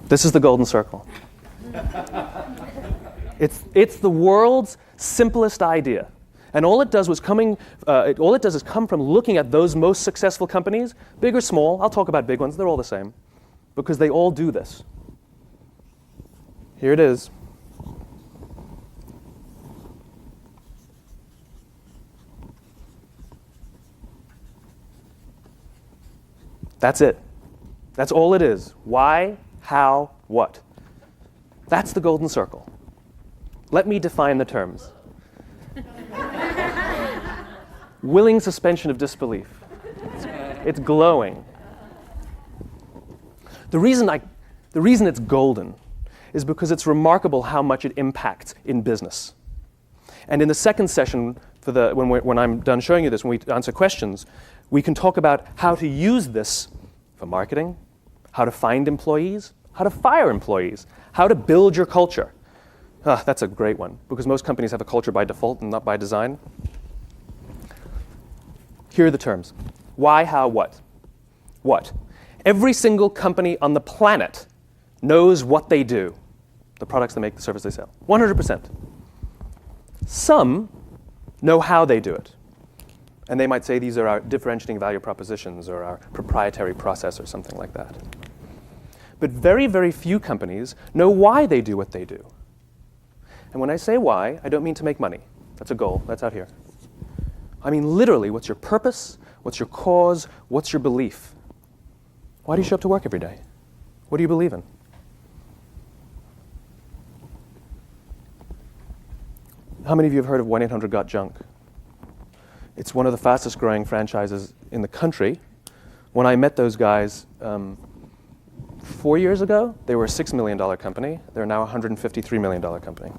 This is the golden circle. It's the world's simplest idea. And all it does is come from looking at those most successful companies, big or small. I'll talk about big ones. They're all the same. Because they all do this. Here it is. That's it. That's all it is. Why, how, what. That's the golden circle. Let me define the terms. Willing suspension of disbelief. It's glowing. The reason it's golden is because it's remarkable how much it impacts in business. And in the second session, when I'm done showing you this, when we answer questions, we can talk about how to use this for marketing, how to find employees, how to fire employees, how to build your culture. That's a great one, because most companies have a culture by default and not by design. Here are the terms. Why, how, what. What? Every single company on the planet knows what they do. The products they make, the service they sell. 100%. Some know how they do it. And they might say these are our differentiating value propositions or our proprietary process or something like that. But very, very few companies know why they do what they do. And when I say why, I don't mean to make money. That's a goal. That's out here. I mean literally, what's your purpose? What's your cause? What's your belief? Why do you show up to work every day? What do you believe in? How many of you have heard of 1-800-GOT-JUNK? It's one of the fastest growing franchises in the country. When I met those guys 4 years ago, they were a $6 million company. They're now a $153 million company.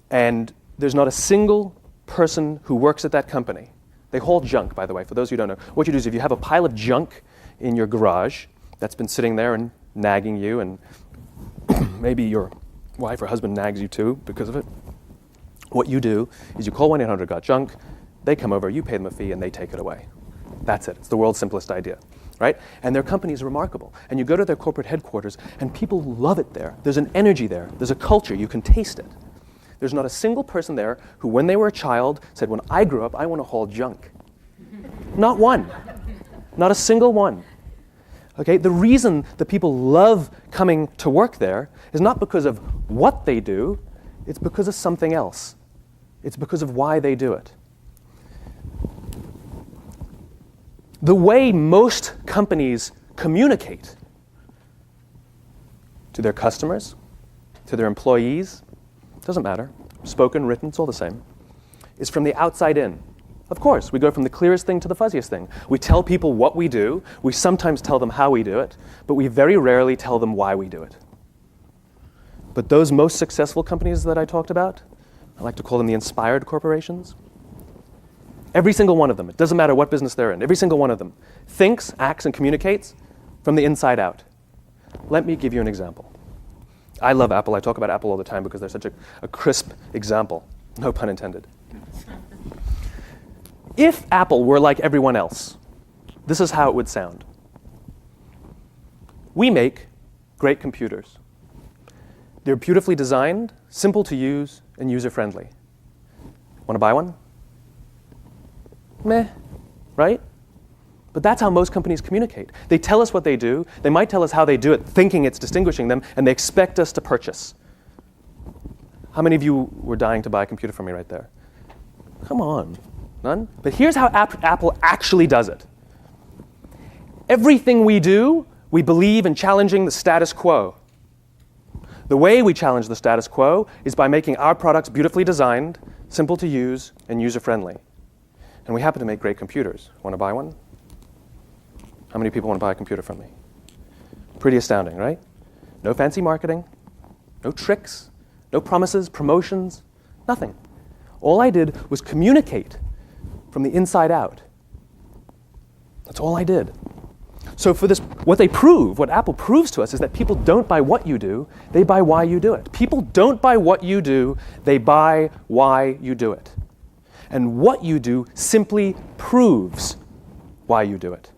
And there's not a single person who works at that company. They haul junk, by the way, for those who don't know. What you do is if you have a pile of junk in your garage that's been sitting there and nagging you, and maybe your wife or husband nags you too because of it, what you do is you call 1-800-GOT-JUNK, they come over, you pay them a fee, and they take it away. That's it. It's the world's simplest idea, right? And their company is remarkable. And you go to their corporate headquarters, and people love it there. There's an energy there. There's a culture. You can taste it. There's not a single person there who, when they were a child, said, when I grow up, I want to haul junk. Not one. Not a single one. Okay? The reason that people love coming to work there is not because of what they do, it's because of something else. It's because of why they do it. The way most companies communicate to their customers, to their employees, doesn't matter, spoken, written, it's all the same, is from the outside in. Of course, we go from the clearest thing to the fuzziest thing. We tell people what we do, we sometimes tell them how we do it, but we very rarely tell them why we do it. But those most successful companies that I talked about, I like to call them the inspired corporations. Every single one of them, it doesn't matter what business they're in, every single one of them thinks, acts, and communicates from the inside out. Let me give you an example. I love Apple. I talk about Apple all the time because they're such a crisp example. No pun intended. If Apple were like everyone else, this is how it would sound. We make great computers. They're beautifully designed, simple to use, and user-friendly. Want to buy one? Meh, right? But that's how most companies communicate. They tell us what they do, they might tell us how they do it, thinking it's distinguishing them, and they expect us to purchase. How many of you were dying to buy a computer from me right there? Come on, none? But here's how Apple actually does it. Everything we do, we believe in challenging the status quo. The way we challenge the status quo is by making our products beautifully designed, simple to use, and user-friendly. And we happen to make great computers. Want to buy one? How many people want to buy a computer from me? Pretty astounding, right? No fancy marketing, no tricks, no promises, promotions, nothing. All I did was communicate from the inside out. That's all I did. So for this, what Apple proves to us is that people don't buy what you do, they buy why you do it. People don't buy what you do, they buy why you do it. And what you do simply proves why you do it.